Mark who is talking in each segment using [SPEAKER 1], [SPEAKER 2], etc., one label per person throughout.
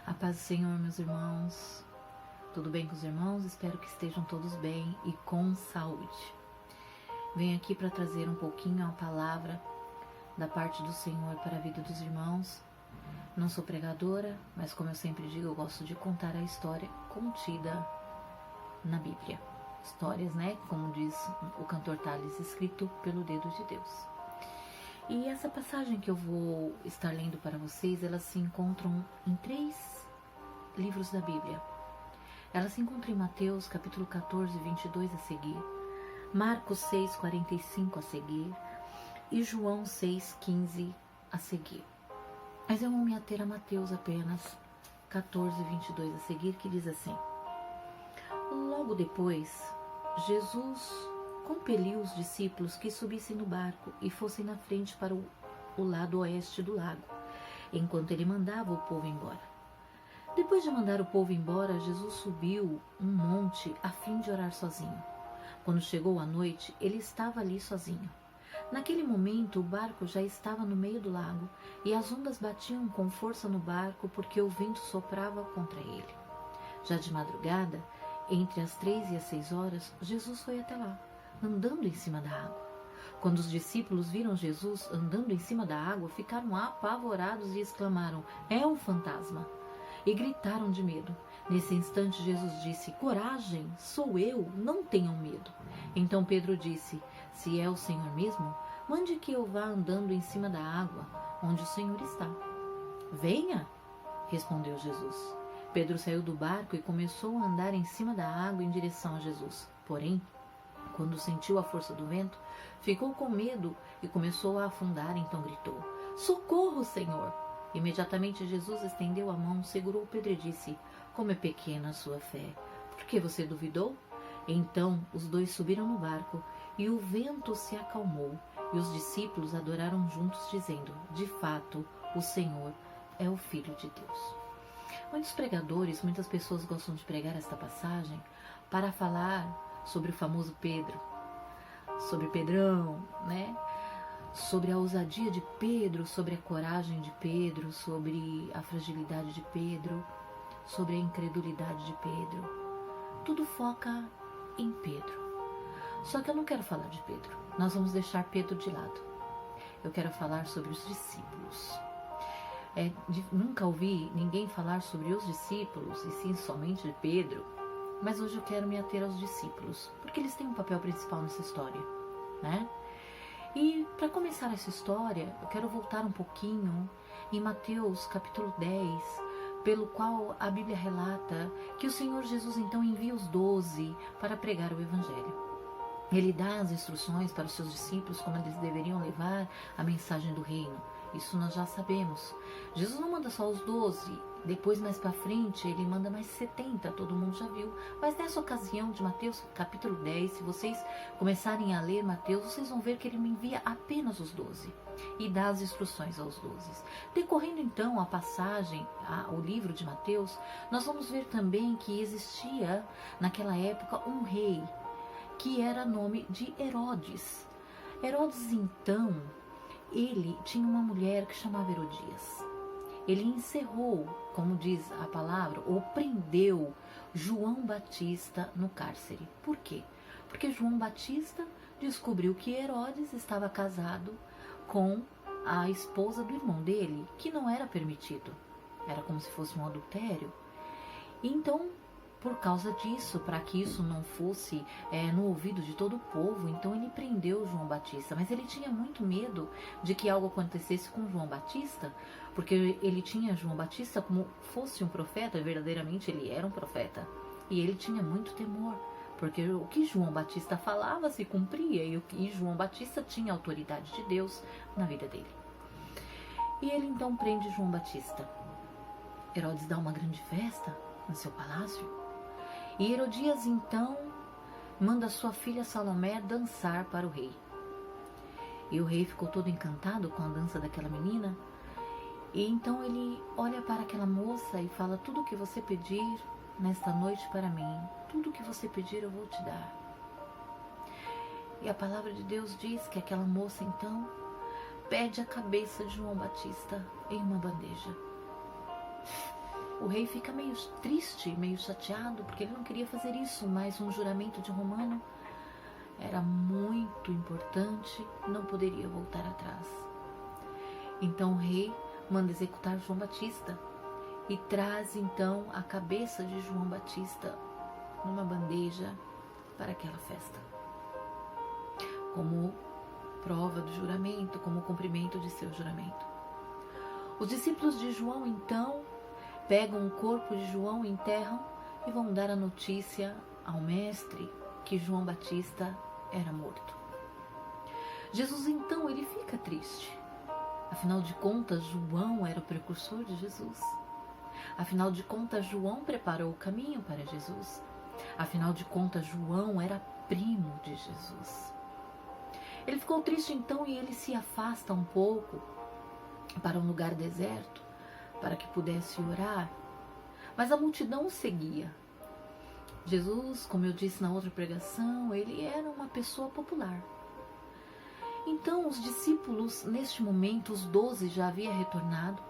[SPEAKER 1] A paz do Senhor, meus irmãos. Tudo bem com os irmãos? Espero que estejam todos bem e com saúde. Venho aqui para trazer um pouquinho a palavra da parte do Senhor para a vida dos irmãos. Não sou pregadora, mas como eu sempre digo, eu gosto de contar a história contida na Bíblia. Histórias, né? Como diz o cantor Tales, escrito pelo dedo de Deus. E essa passagem que eu vou estar lendo para vocês, elas se encontram em 3 livros da Bíblia. Ela se encontra em Mateus, capítulo 14, 22 a seguir, Marcos 6, 45 a seguir e João 6, 15 a seguir. Mas eu vou me ater a Mateus apenas 14, 22 a seguir, que diz assim: Logo depois, Jesus compeliu os discípulos que subissem no barco e fossem na frente para o lado oeste do lago, enquanto ele mandava o povo embora. Depois de mandar o povo embora, Jesus subiu um monte a fim de orar sozinho. Quando chegou a noite, ele estava ali sozinho. Naquele momento, o barco já estava no meio do lago e as ondas batiam com força no barco porque o vento soprava contra ele. Já de madrugada, entre as 3 e as 6 horas, Jesus foi até lá, andando em cima da água. Quando os discípulos viram Jesus andando em cima da água, ficaram apavorados e exclamaram: "É um fantasma!" E gritaram de medo. Nesse instante, Jesus disse: "Coragem, sou eu, não tenham medo." Então Pedro disse: "Se é o Senhor mesmo, mande que eu vá andando em cima da água, onde o Senhor está." "Venha", respondeu Jesus. Pedro saiu do barco e começou a andar em cima da água em direção a Jesus. Porém, quando sentiu a força do vento, ficou com medo e começou a afundar, então gritou: "Socorro, Senhor!" Imediatamente Jesus estendeu a mão, segurou Pedro e disse: "Como é pequena a sua fé, por que você duvidou?" Então os dois subiram no barco e o vento se acalmou e os discípulos adoraram juntos, dizendo: "De fato, o Senhor é o Filho de Deus." Muitos pregadores, muitas pessoas gostam de pregar esta passagem para falar sobre o famoso Pedro, sobre Pedrão, né? Sobre a ousadia de Pedro, sobre a coragem de Pedro, sobre a fragilidade de Pedro, sobre a incredulidade de Pedro. Tudo foca em Pedro. Só que eu não quero falar de Pedro. Nós vamos deixar Pedro de lado. Eu quero falar sobre os discípulos. Nunca ouvi ninguém falar sobre os discípulos, e sim somente de Pedro. Mas hoje eu quero me ater aos discípulos, porque eles têm um papel principal nessa história, né? E para começar essa história, eu quero voltar um pouquinho em Mateus capítulo 10, pelo qual a Bíblia relata que o Senhor Jesus então envia os 12 para pregar o Evangelho. Ele dá as instruções para os seus discípulos como eles deveriam levar a mensagem do reino. Isso nós já sabemos. Jesus não manda só os 12, depois mais para frente ele manda mais 70, todo mundo já viu. Mas nessa ocasião de Mateus capítulo 10, se vocês começarem a ler Mateus, vocês vão ver que ele me envia apenas os 12 e dá as instruções aos 12. Decorrendo então a passagem, o livro de Mateus, nós vamos ver também que existia naquela época um rei que era nome de Herodes. Herodes então, ele tinha uma mulher que chamava Herodias. Ele encerrou, como diz a palavra, ou prendeu João Batista no cárcere. Por quê? Porque João Batista descobriu que Herodes estava casado com a esposa do irmão dele, que não era permitido. Era como se fosse um adultério. Então, por causa disso, para que isso não fosse no ouvido de todo o povo, então ele prendeu João Batista. Mas ele tinha muito medo de que algo acontecesse com João Batista, porque ele tinha João Batista como fosse um profeta, verdadeiramente ele era um profeta. E ele tinha muito temor, porque o que João Batista falava se cumpria, e João Batista tinha a autoridade de Deus na vida dele. E ele então prende João Batista. Herodes dá uma grande festa no seu palácio. E Herodias então manda sua filha Salomé dançar para o rei. E o rei ficou todo encantado com a dança daquela menina. E então ele olha para aquela moça e fala: "Tudo o que você pedir nesta noite para mim, tudo o que você pedir eu vou te dar." E a palavra de Deus diz que aquela moça então pede a cabeça de João Batista em uma bandeja. O rei fica meio triste, meio chateado, porque ele não queria fazer isso, mas um juramento de romano era muito importante, não poderia voltar atrás. Então o rei manda executar João Batista e traz então a cabeça de João Batista numa bandeja para aquela festa, como prova do juramento, como cumprimento de seu juramento. Os discípulos de João então pegam o corpo de João, enterram e vão dar a notícia ao mestre que João Batista era morto. Jesus então ele fica triste. Afinal de contas, João era o precursor de Jesus. Afinal de contas, João preparou o caminho para Jesus. Afinal de contas, João era primo de Jesus. Ele ficou triste então e ele se afasta um pouco para um lugar deserto, para que pudesse orar. Mas a multidão o seguia. Jesus, como eu disse na outra pregação, ele era uma pessoa popular. Então os discípulos, neste momento, os 12 já haviam retornado.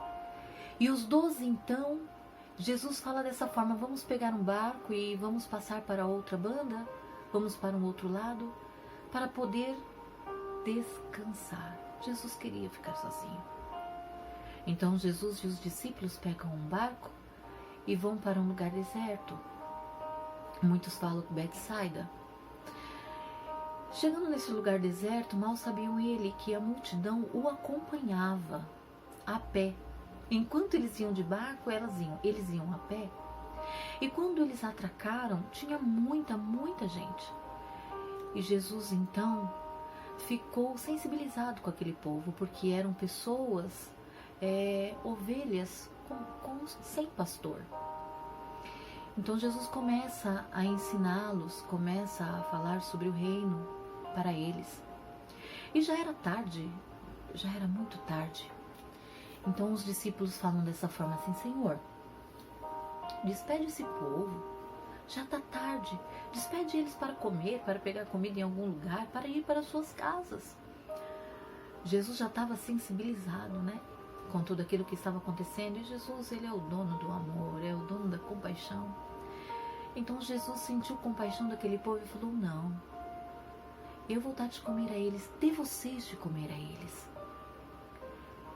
[SPEAKER 1] E os 12 então, Jesus fala dessa forma: vamos pegar um barco e vamos passar para outra banda, vamos para um outro lado, para poder descansar. Jesus queria ficar sozinho. Então Jesus e os discípulos pegam um barco e vão para um lugar deserto. Muitos falam Betsaida. Chegando nesse lugar deserto, mal sabiam ele que a multidão o acompanhava a pé. Enquanto eles iam de barco, eles iam a pé. E quando eles atracaram, tinha muita gente. E Jesus então ficou sensibilizado com aquele povo, porque eram pessoas, ovelhas sem pastor. Então Jesus começa a ensiná-los, começa a falar sobre o reino para eles. E já era tarde, já era muito tarde. Então os discípulos falam dessa forma assim: Senhor, despede esse povo, já está tarde, despede eles para comer, para pegar comida em algum lugar, para ir para suas casas. Jesus já estava sensibilizado, né, com tudo aquilo que estava acontecendo. E Jesus, ele é o dono do amor, é o dono da compaixão. Então Jesus sentiu compaixão daquele povo e falou: não, eu vou dar de comer a eles, dê vocês de comer a eles.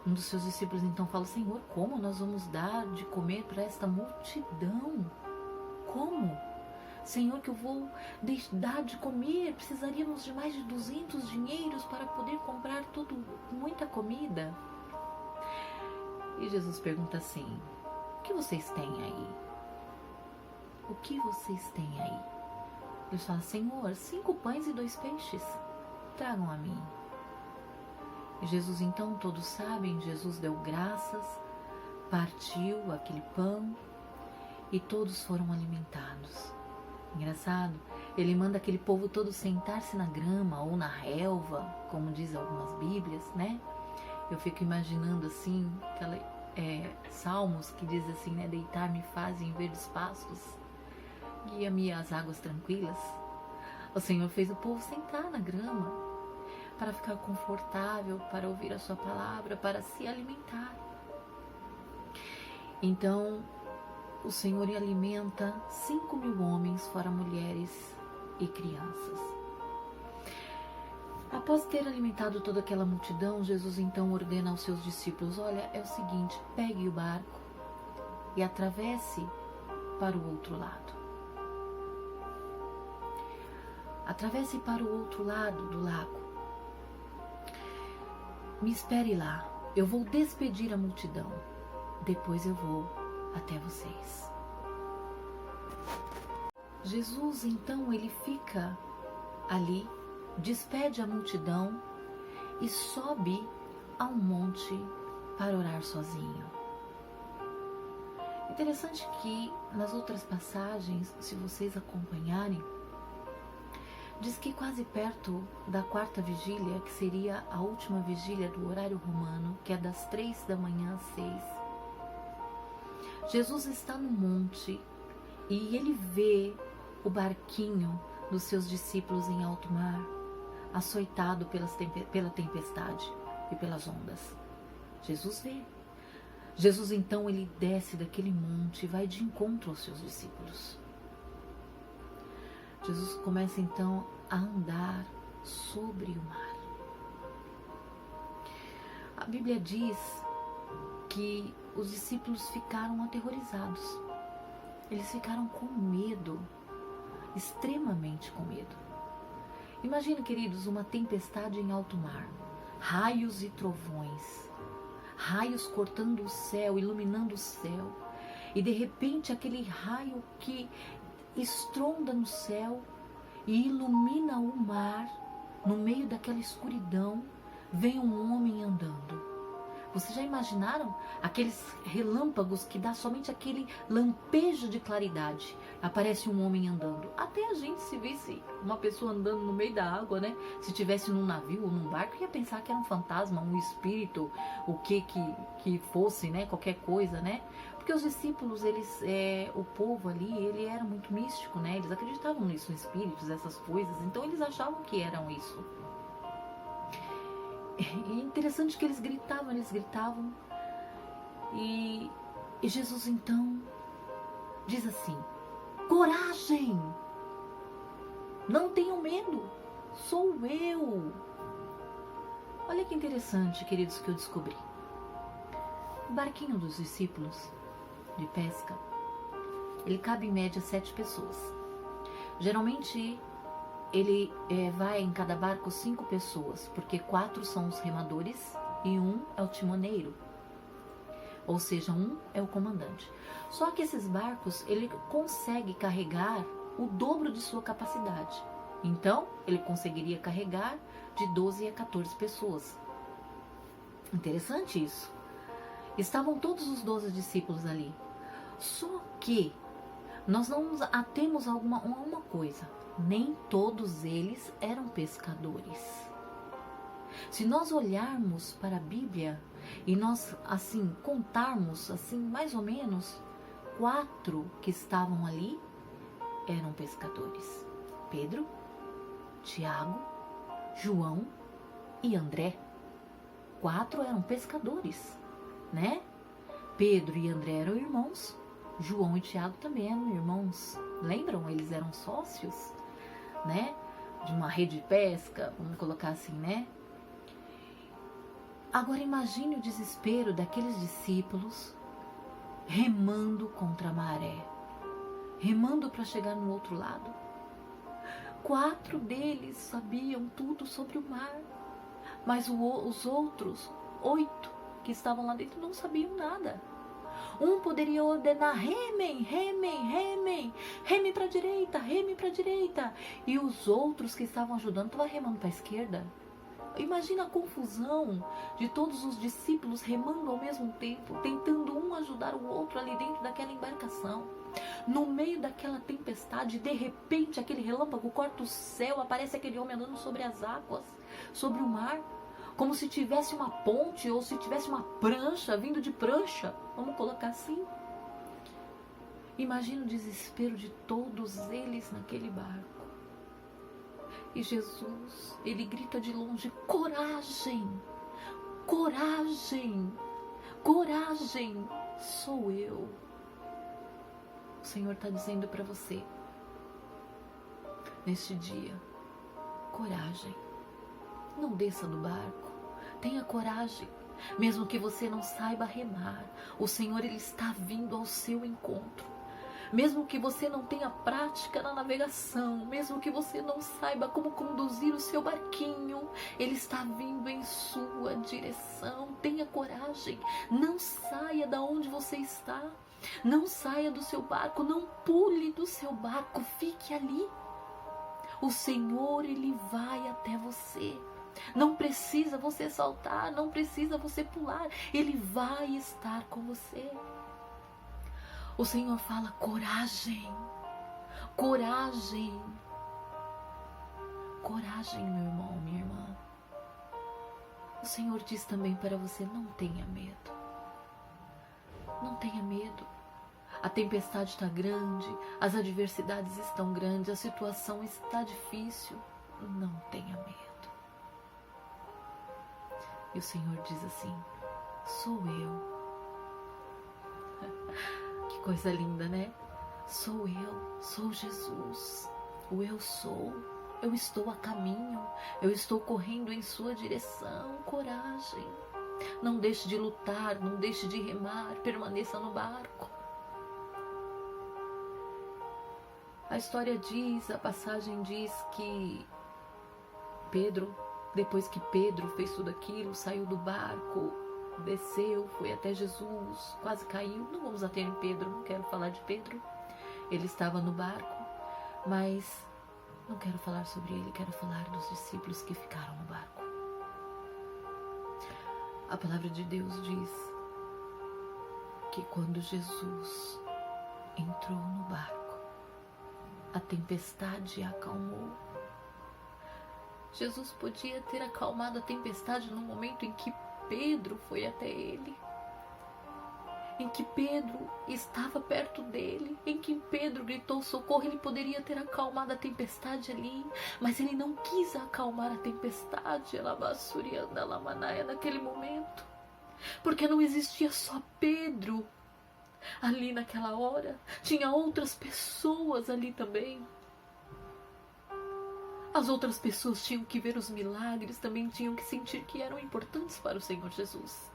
[SPEAKER 1] Um dos seus discípulos então fala: Senhor, como nós vamos dar de comer para esta multidão? Como? Senhor, que eu vou dar de comer? Precisaríamos de mais de 200 dinheiros para poder comprar muita comida. E Jesus pergunta assim: o que vocês têm aí? O que vocês têm aí? Eles falam: Senhor, 5 pães e 2 peixes. Tragam a mim. E Jesus então, todos sabem, Jesus deu graças, partiu aquele pão e todos foram alimentados. Engraçado, ele manda aquele povo todo sentar-se na grama ou na relva, como diz algumas bíblias, né? Eu fico imaginando assim, Salmos que diz assim, né? Deitar-me fazem em verdes pastos, guia-me às águas tranquilas. O Senhor fez o povo sentar na grama para ficar confortável, para ouvir a sua palavra, para se alimentar. Então, o Senhor alimenta 5.000 homens, fora mulheres e crianças. Após ter alimentado toda aquela multidão, Jesus então ordena aos seus discípulos: olha, é o seguinte, pegue o barco e atravesse para o outro lado. Atravesse para o outro lado do lago. Me espere lá, eu vou despedir a multidão, depois eu vou até vocês. Jesus então ele fica ali, despede a multidão e sobe ao monte para orar sozinho. Interessante que nas outras passagens, se vocês acompanharem, diz que quase perto da 4ª vigília, que seria a última vigília do horário romano, que é das 3 da manhã às 6, Jesus está no monte e ele vê o barquinho dos seus discípulos em alto mar, açoitado pela tempestade e pelas ondas. Jesus vê. Jesus então ele desce daquele monte e vai de encontro aos seus discípulos. Jesus começa então a andar sobre o mar. A Bíblia diz que os discípulos ficaram aterrorizados. Eles ficaram com medo, extremamente com medo. Imagina, queridos, uma tempestade em alto mar, raios e trovões, raios cortando o céu, iluminando o céu, e de repente aquele raio que estronda no céu e ilumina o mar, no meio daquela escuridão, vem um homem andando. Vocês já imaginaram aqueles relâmpagos que dá somente aquele lampejo de claridade? Aparece um homem andando. Até a gente, se visse uma pessoa andando no meio da água, né? Se tivesse num navio ou num barco, ia pensar que era um fantasma, um espírito, o que fosse, né? Qualquer coisa, né? Porque os discípulos, o povo ali, ele era muito místico, né? Eles acreditavam nisso, em espíritos, essas coisas. Então eles achavam que eram isso. E interessante que eles gritavam. E Jesus então diz assim: coragem! Não tenham medo, sou eu. Olha que interessante, queridos, que eu descobri. O barquinho dos discípulos de pesca, ele cabe em média 7 pessoas. Geralmente ele vai em cada barco 5 pessoas, porque 4 são os remadores e 1 é o timoneiro. Ou seja, 1 é o comandante. Só que esses barcos, ele consegue carregar o dobro de sua capacidade. Então, ele conseguiria carregar de 12 a 14 pessoas. Interessante isso. Estavam todos os 12 discípulos ali. Só que nós não nos atemos a uma coisa. Nem todos eles eram pescadores. Se nós olharmos para a Bíblia e nós assim contarmos assim mais ou menos, 4 que estavam ali eram pescadores: Pedro, Tiago, João e André. 4 eram pescadores, né? Pedro e André eram irmãos. João e Tiago também eram irmãos. Lembram? Eles eram sócios, né? De uma rede de pesca, vamos colocar assim, né? Agora imagine o desespero daqueles discípulos remando contra a maré, remando para chegar no outro lado. 4 deles sabiam tudo sobre o mar, mas os outros 8 que estavam lá dentro não sabiam nada. Um poderia ordenar: remem, remem, remem, remem para a direita, remem para a direita. E os outros que estavam ajudando estavam remando para a esquerda. Imagina a confusão de todos os discípulos remando ao mesmo tempo, tentando um ajudar o outro ali dentro daquela embarcação. No meio daquela tempestade, de repente aquele relâmpago corta o céu, aparece aquele homem andando sobre as águas, sobre o mar, como se tivesse uma ponte ou se tivesse uma prancha, vindo de prancha, vamos colocar assim. Imagina o desespero de todos eles naquele barco. E Jesus, ele grita de longe: coragem, coragem, coragem, sou eu. O Senhor está dizendo para você, neste dia: coragem, não desça do barco, tenha coragem, mesmo que você não saiba remar, o Senhor, ele está vindo ao seu encontro. Mesmo que você não tenha prática na navegação, mesmo que você não saiba como conduzir o seu barquinho, ele está vindo em sua direção. Tenha coragem, não saia da onde você está, não saia do seu barco, não pule do seu barco, fique ali. O Senhor, ele vai até você. Não precisa você saltar, não precisa você pular, ele vai estar com você. O Senhor fala: coragem, coragem, coragem, meu irmão, minha irmã. O Senhor diz também para você: não tenha medo, não tenha medo. A tempestade está grande, as adversidades estão grandes, a situação está difícil. Não tenha medo. E o Senhor diz assim: sou eu, coisa linda, né? Sou eu, sou Jesus, o eu sou. Eu estou a caminho, eu estou correndo em sua direção. Coragem. Não deixe de lutar, não deixe de remar, permaneça no barco. A história diz, a passagem diz que Pedro, depois que Pedro fez tudo aquilo, saiu do barco, desceu, foi até Jesus, quase caiu. Não vamos até em Pedro, não quero falar de Pedro. Ele estava no barco, mas não quero falar sobre ele, quero falar dos discípulos que ficaram no barco. A palavra de Deus diz que quando Jesus entrou no barco, a tempestade acalmou. Jesus podia ter acalmado a tempestade no momento em que Pedro foi até ele, em que Pedro estava perto dele, em que Pedro gritou socorro. Ele poderia ter acalmado a tempestade ali, mas ele não quis acalmar a tempestade, naquele momento, porque não existia só Pedro ali naquela hora, tinha outras pessoas ali também. As outras pessoas tinham que ver os milagres, também tinham que sentir que eram importantes para o Senhor Jesus.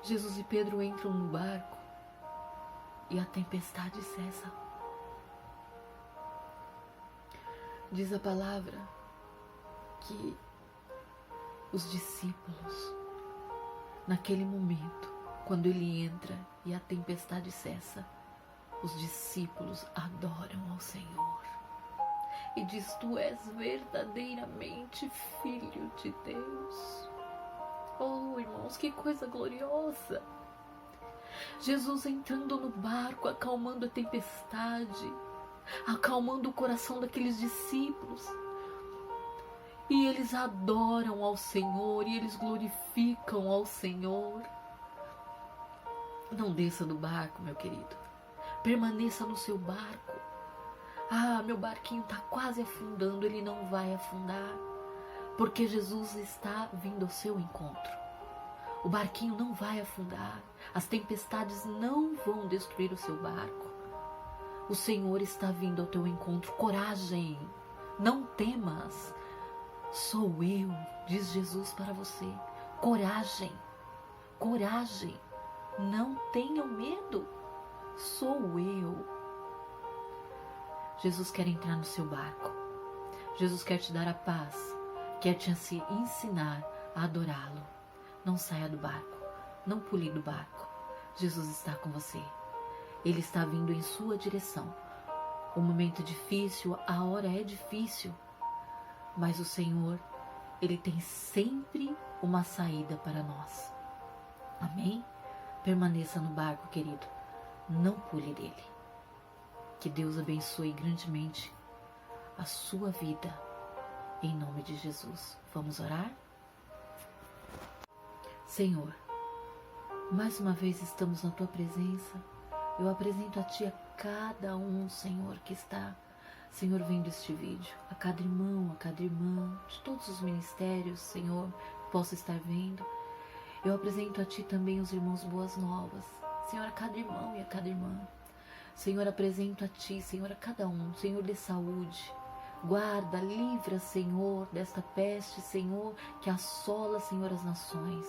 [SPEAKER 1] Jesus e Pedro entram no barco e a tempestade cessa. Diz a palavra que os discípulos, naquele momento, quando ele entra e a tempestade cessa, os discípulos adoram ao Senhor e diz: tu és verdadeiramente Filho de Deus. Oh, irmãos, que coisa gloriosa! Jesus entrando no barco, acalmando a tempestade, acalmando o coração daqueles discípulos. E eles adoram ao Senhor, e eles glorificam ao Senhor. Não desça do barco, meu querido. Permaneça no seu barco. Ah, meu barquinho está quase afundando. Ele não vai afundar, porque Jesus está vindo ao seu encontro. O barquinho não vai afundar. As tempestades não vão destruir o seu barco. O Senhor está vindo ao teu encontro. Coragem, não temas. Sou eu, diz Jesus para você. Coragem, coragem, não tenham medo. Sou eu. Jesus quer entrar no seu barco. Jesus quer te dar a paz, quer te ensinar a adorá-lo. Não saia do barco, não pule do barco. Jesus está com você. Ele está vindo em sua direção. O momento é difícil, a hora é difícil, mas o Senhor, Ele tem sempre uma saída para nós. Amém? Permaneça no barco, querido. Não pule dele. Que Deus abençoe grandemente a sua vida. Em nome de Jesus. Vamos orar? Senhor, mais uma vez estamos na Tua presença. Eu apresento a Ti a cada um, Senhor, que está, Senhor, vendo este vídeo. A cada irmão, a cada irmã, de todos os ministérios, Senhor, que possa estar vendo. Eu apresento a Ti também os irmãos Boas Novas. Senhor, a cada irmão e a cada irmã. Senhor, apresento a Ti, Senhor, a cada um. Senhor, dê saúde. Guarda, livra, Senhor, desta peste, Senhor, que assola, Senhor, as nações.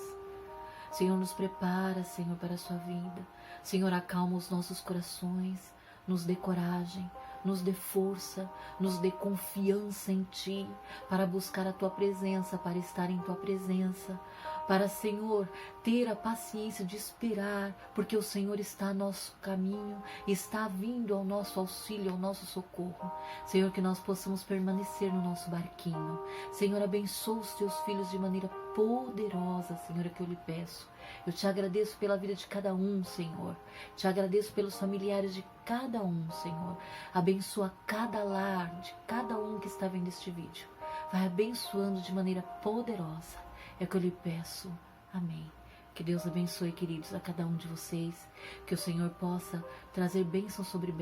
[SPEAKER 1] Senhor, nos prepara, Senhor, para a sua vida. Senhor, acalma os nossos corações, nos dê coragem, nos dê força, nos dê confiança em Ti, para buscar a Tua presença, para estar em Tua presença, para, Senhor, ter a paciência de esperar, porque o Senhor está a nosso caminho, está vindo ao nosso auxílio, ao nosso socorro. Senhor, que nós possamos permanecer no nosso barquinho. Senhor, abençoa os Teus filhos de maneira poderosa, Senhor, é que eu lhe peço. Eu te agradeço pela vida de cada um, Senhor. Te agradeço pelos familiares de cada um, Senhor. Abençoa cada lar de cada um que está vendo este vídeo. Vai abençoando de maneira poderosa. É o que eu lhe peço. Amém. Que Deus abençoe, queridos, a cada um de vocês. Que o Senhor possa trazer bênção sobre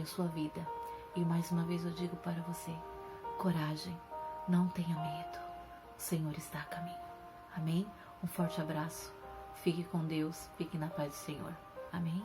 [SPEAKER 1] a sua vida. E mais uma vez eu digo para você, coragem, não tenha medo. O Senhor está a caminho. Amém? Um forte abraço. Fique com Deus, fique na paz do Senhor. Amém?